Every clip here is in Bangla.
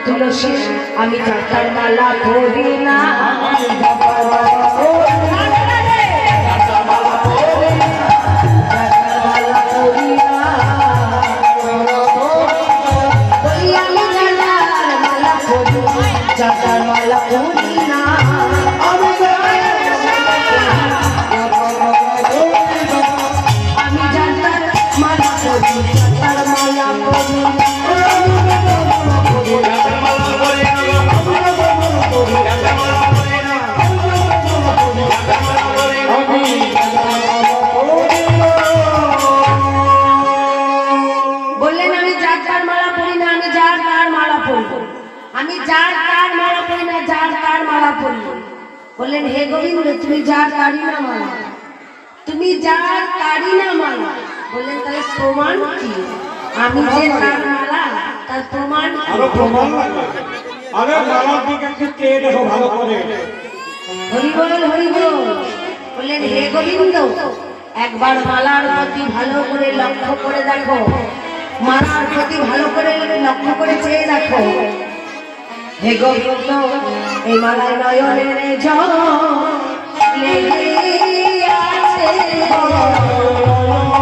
তুলসী আমি যাত্রার মালা পড়ি না যাত্রার মালা পড়ি না আমি যাত্রার মালা পড়ি যাত্রার মালা পড়ি বললেন আমি যার তার মালা পড়ি না আমি যার তার মালা পড়ি আমি যার তার মালা পড়ি না যার তার মালা পড়ি বললেন হে গোবিন্দ তুমি যার তারই না মালা তুমি যার তারই না মালা বললেন তাহলে প্রমাণ কি আমি যে তার মালা তার প্রমাণ আরে মালার দিকে একটু চেয়ে দেখো ভালো করে হরি বল বললেন হে গোবিন্দ একবার মালার প্রতি ভালো করে লক্ষ্য করে দেখো মালার প্রতি ভালো করে লক্ষ্য করে চেয়ে দেখো হে গোবিন্দ এই মালায় নয়নের জল লেগে আছে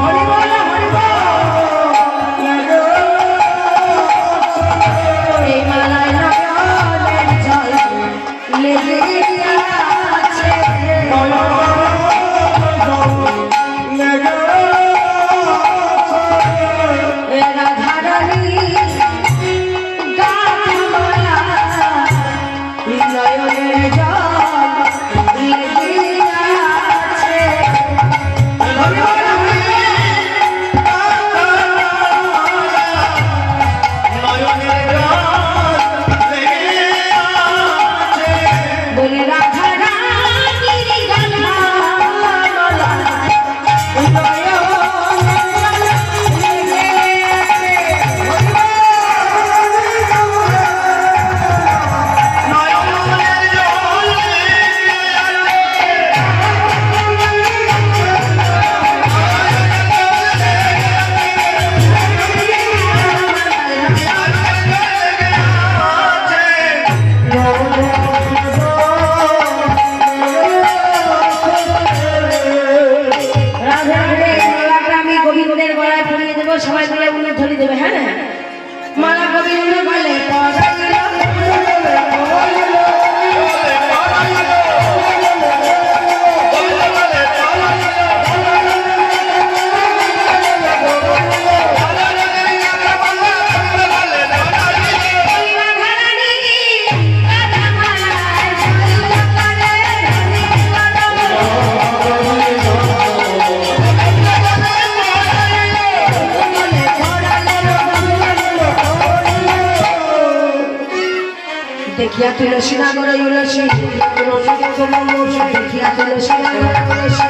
হরি বল এই মালায় নয়নের জল লেগে আছে সবাই মিলে উনি ধরে দেবে হ্যাঁ মালা গোবিন্দ বলে দেখিয়া তুলসী নাগর তুলসী দেখিয়া তুলসী নাগর তুলসী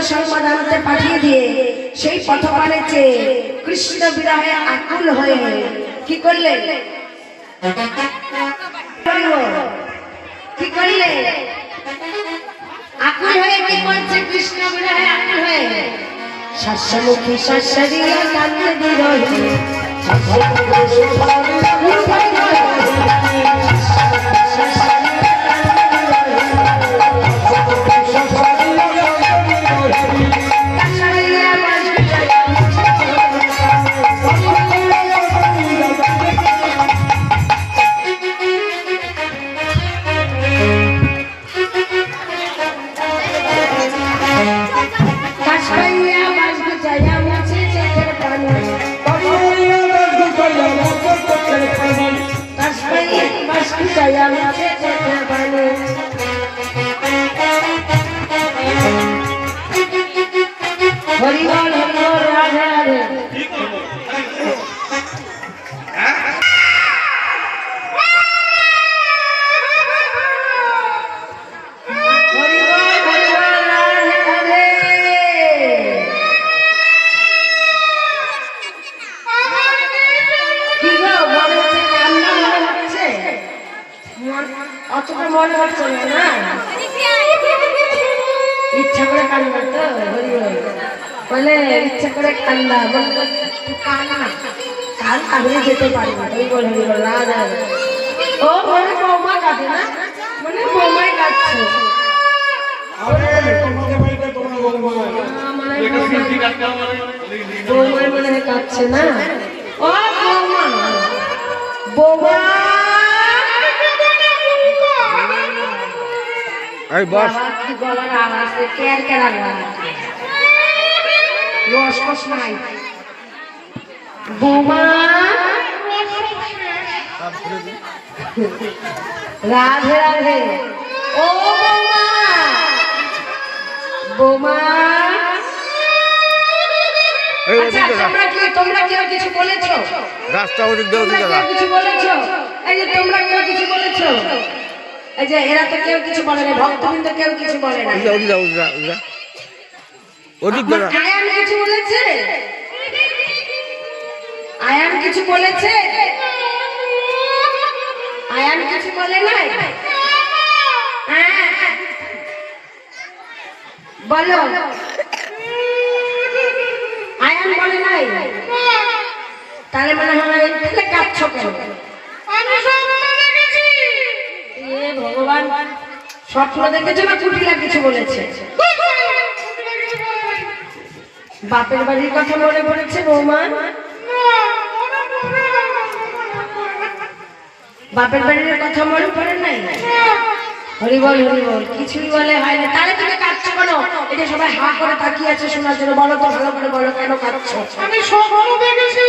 সংবাদ আনতে পাঠিয়ে দিয়ে সেই পথপানে চেয়ে কৃষ্ণ বিরহে আকুল হয়ে কি করলে কি করলে আকুল হয়ে কি করছে কৃষ্ণ বিরহে আকুল হয়ে শাসমুখী শাসরিয়া কান্দে বিরহে হরিবল হরিবল রাধে রাধে অতটা মনে হচ্ছে না ইচ্ছা করে কান্না তো বলে ইচ্ছা করে কান্না বলে কাল কাঁদলে যেতে পারি না তুই বলে রাধা ও মনে বৌমা কাঁদে না মানে বৌমাই কাঁদছে বৌমাই মনে হয় কাঁদছে না ও বৌমা বৌমা এই বস কি গলার আওয়াজ কেয়ার কেয়ার রসকস নাই বোমা রাধে রাধে ও বোমা বোমা আচ্ছা তোমরা কেউ কিছু বলেছো রাস্তা ওদিক দিয়ে ওদিকে যা কিছু বলেছো এই যে তোমরা কেউ কিছু বলেছো এই যে এরা তো কেউ কিছু বলে না ভক্তবৃন্দ কেউ কিছু বলে না ওদিক যা আয়ান কিছু বলেছে আয়ান কিছু বলেছে আয়ান কিছু বলে নাই বলো আয়ান বলে নাই তাহলে মনে হয় তাহলে কাঁদছো কেন ভগবান স্বপ্ন দেখেছে না কুটিলা কিছু বলেছে বাপের বাড়ির কথা মনে পড়েছে বৌমা বাপের বাড়ির কথা মনে পড়ে নাই হরিবল হরিবল কিছুই বলে হয় না তাহলে তুমি কাঁদছো কেন এটা সবাই হা করে তাকিয়ে আছে শোনার জন্য বলো তো ভালো করে বলো কেন কাঁদছো আমি স্বপ্ন দেখেছি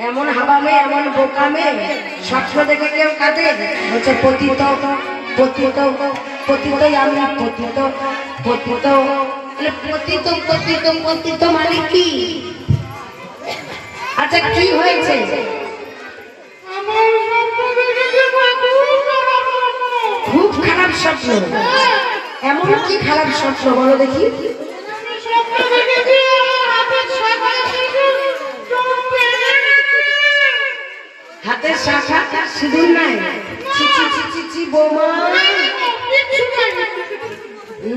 এমন হাবামে এমন বোকামে স্বপ্ন দেখে কেউ কাঁদে হচ্ছে পতিত পতিত পতিত আমরা পতিত পতিত পতিত পতিত পতিত মানে কি আচ্ছা কি হয়েছে আমার স্বপ্ন দেখেছি খুব খারাপ স্বপ্ন এমন কি খারাপ স্বপ্ন বলো দেখি স্বপ্ন দেখেছি হাতের শাখা সিঁদুর নাই ছি ছি ছি ছি ছি বৌমা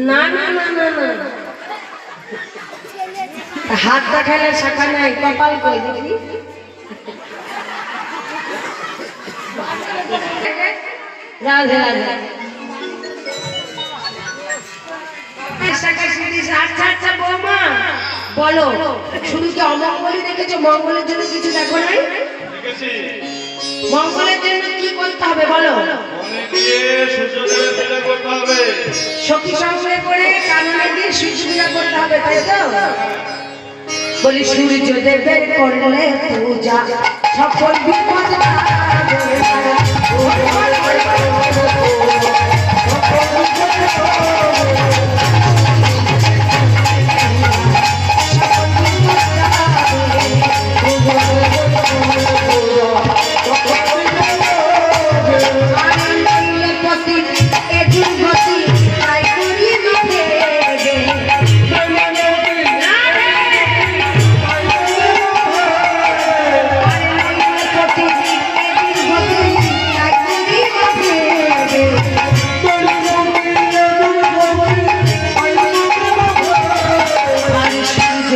না না না না না হাত দেখালে শাখা নাই কপাল কই দেখি রাধে রাধে আচ্ছা আচ্ছা বৌমা বলো শুধু কি অমঙ্গলই দেখেছো মঙ্গলের জন্য কিছু দেখো নাই মঙ্গলের জন্য কি করতে হবে বলো সখী সংগ্রহ করে কাননে দিয়ে সূর্য পূজা করতে হবে তাই তো বলি সূর্য দেবের করলে পূজা সকল বিপদ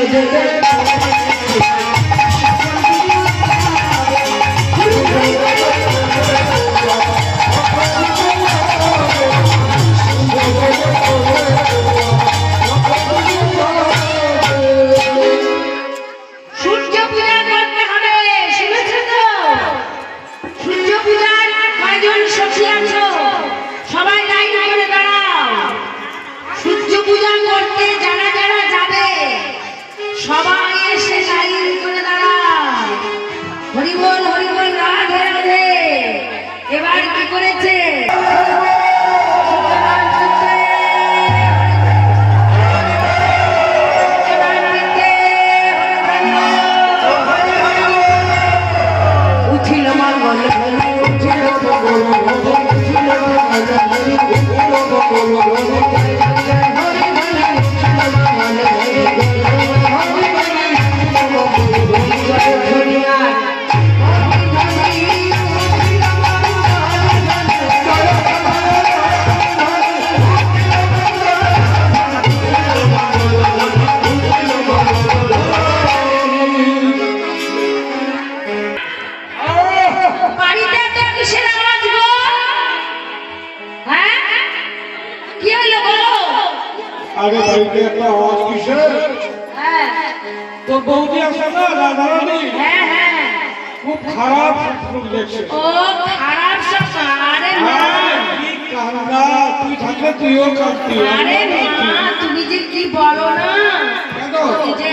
সূর্য পূজা করতে হবে, শুনেছো তো? সূর্য পূজার কয়জন সখী আছো? সবাই লাইন করে দাঁড়াও। সূর্য পূজা করতে যারা যারা যাবে সবাই এসে লাইন করে দাঁড়াও। হরি বল রাধে রাধে। এবার কি করেছে? উঠিল মঙ্গল উঠিল মঙ্গল উঠিল বাড়িতে তো কিসের আওয়াজ গো? হ্যাঁ, কি হলো বলো? আরে বাড়িতে একটা আওয়াজ কিসের? হ্যাঁ তো বৌদি আসে না রাধারানী, হ্যাঁ হ্যাঁ। খুব খারাপ স্বপ্ন দেখছে। ও খারাপ স্বপ্ন? আরে মা, কি কান্দা, তুই থাকলে তুইও কাঁদতি। আরে মা, তুমি যে কি বলো না। কেন? ওই যে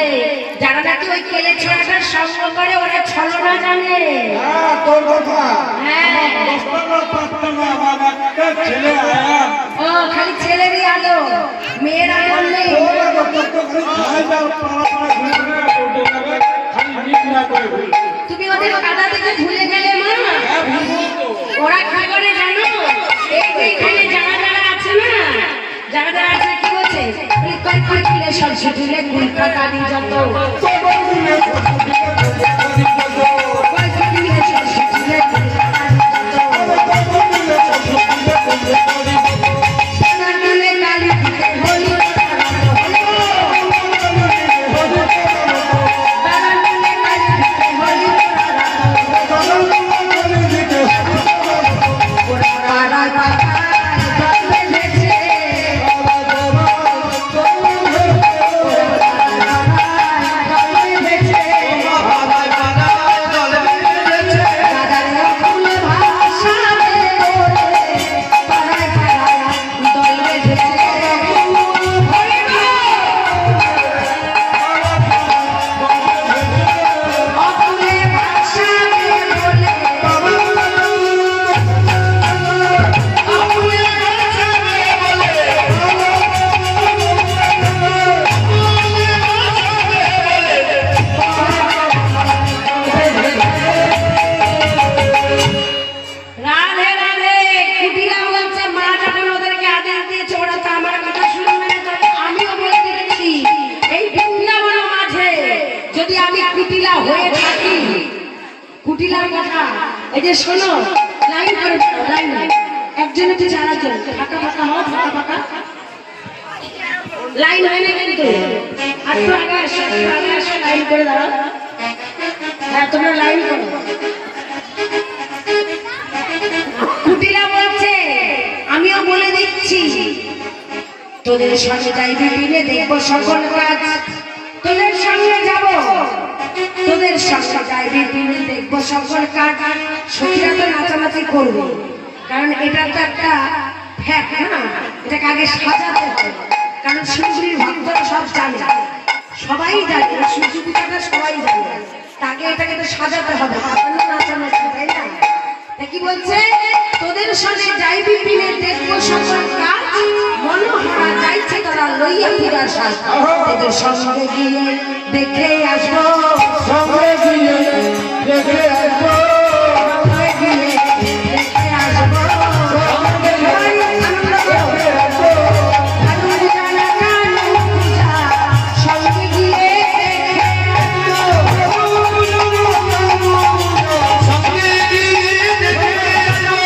যারা নাকি ওই কেলে ছোড়াটার সঙ্গ করে ওরা ছলনা জানে। হ্যাঁ, তোর কথা। হ্যাঁ। বুঝতে পারতাম না, আমার একটা ছেলে আয়া। ও খালি ছেলেরই আলো, মেয়ের আলো নেই। ওরা তো খালি খাই যাও, পাড়া পাড়া ঘুরে ঘুরে করতে যাবে, খালি নিন্দা করে ঘুরে। তুমি ওদের কাদা থেকে ভুলে গেলে মা। হ্যাঁ, ভুলবো তো। ওরা কি করে জানো? এই যে এখানে যারা যারা আছে না, যারা যারা আছে কি বলছে? কই কই কিলে সব ছুটলে গুলটা কালি যত। কই কই কিলে সব ছুটলে গুলটা কালি যত। কালি কালি দিতে হলি কুটিলার কথা। এই যে শোনো, লাইন করে লাইন, একজনের পিছনে আরেকজন, ফাঁকা ফাঁকা হও, ফাঁকা ফাঁকা লাইন হয় না কিন্তু। আর তো আগে আসো, আগে আসো, লাইন করে দাঁড়াও। হ্যাঁ, তোমরা লাইন করো। কুটিলা বলছে, আমিও বলে দিচ্ছি, তোদের সঙ্গে যাইবি বিনে দেখবো সকল কাজ। তোদের সঙ্গে যাব, তোদের সঙ্গে যাইবি বিনে দেখবো সকল কাজ। সখীরা তো নাচানাচি করবে, কারণ এটা তো একটা ফ্যাক্ট না, এটাকে আগে সাজাতে হবে। কারণ শিবগুলির ভক্তরা সব জানে, সবাই জানে শিবজি পূজাটা সবাই জানে, তাকে এটাকে তো সাজাতে হবে, নাচানাচি, তাই না? কি বলছে? তোদের সঙ্গে যাইবি বিনে দেখবো সকল কাজ, মনোহরা যাইছে তারা লইয়া পূজার সাজ। তোদের সঙ্গে গিয়ে দেখে আসবো, সঙ্গে গিয়ে দেখে আসবো, সঙ্গে গিয়ে দেখে আসবো। সবাই আনন্দ করো। কানু পূজা না কানু পূজা, সঙ্গে গিয়ে দেখে আসবো। সঙ্গে গিয়ে দেখে আসবো,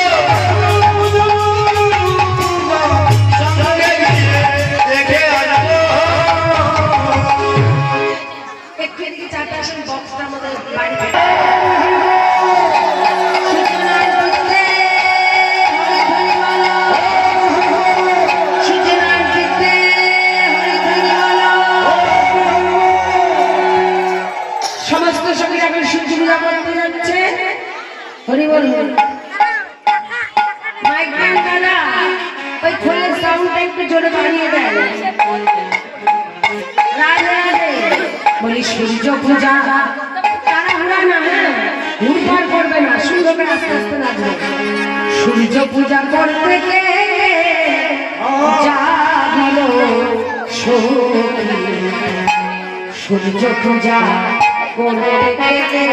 সঙ্গে গিয়ে দেখে আসবো। পূজা করতে যাচ্ছে। হরি বল হরি। মাইক ম্যান দাদা ওই খোলের সাউন্ডটা একটু জোরে বাড়িয়ে দেন। রাধে রাধে। বলি সূর্য পূজা তাড়াহুড়া না, হ্যাঁ হুড়পাড় করবে না, সুন্দর করে আস্তে আস্তে নাচবে। সূর্য পূজা করতে কে যাবিল সখী, সূর্য পূজা করতে কে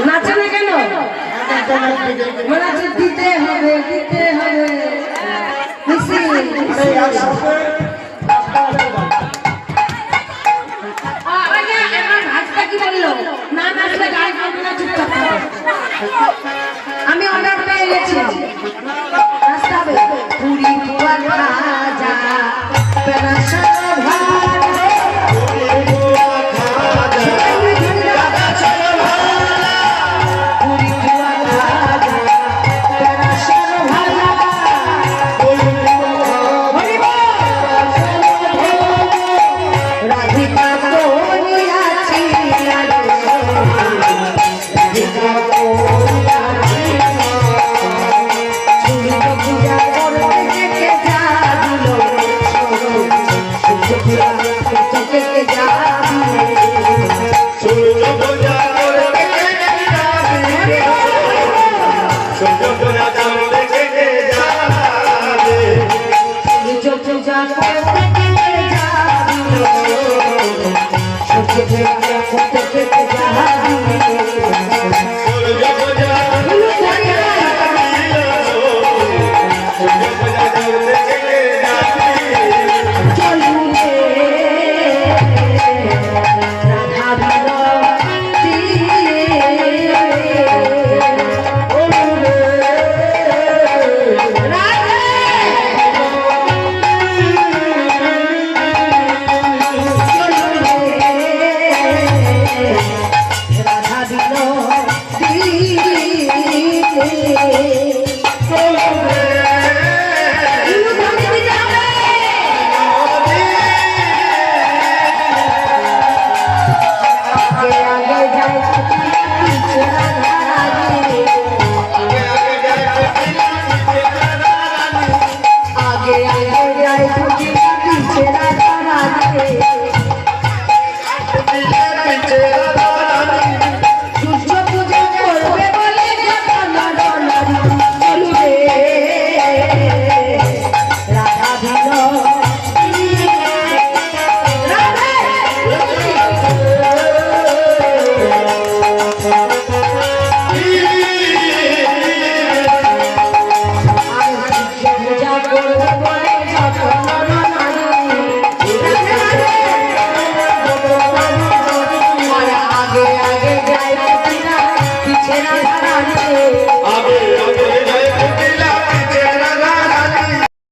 নাচে না কেন? মানে দিতে হবে দিতে হবে কি বললো না নাচলে গায়ে পাবো না, চুপচাপ আমি অর্ডার পেয়ে গেছি। নাচতে হবে পুরি পুয়া ভাজা পেরাশা आगे आगे आए पीछे राधा राधे।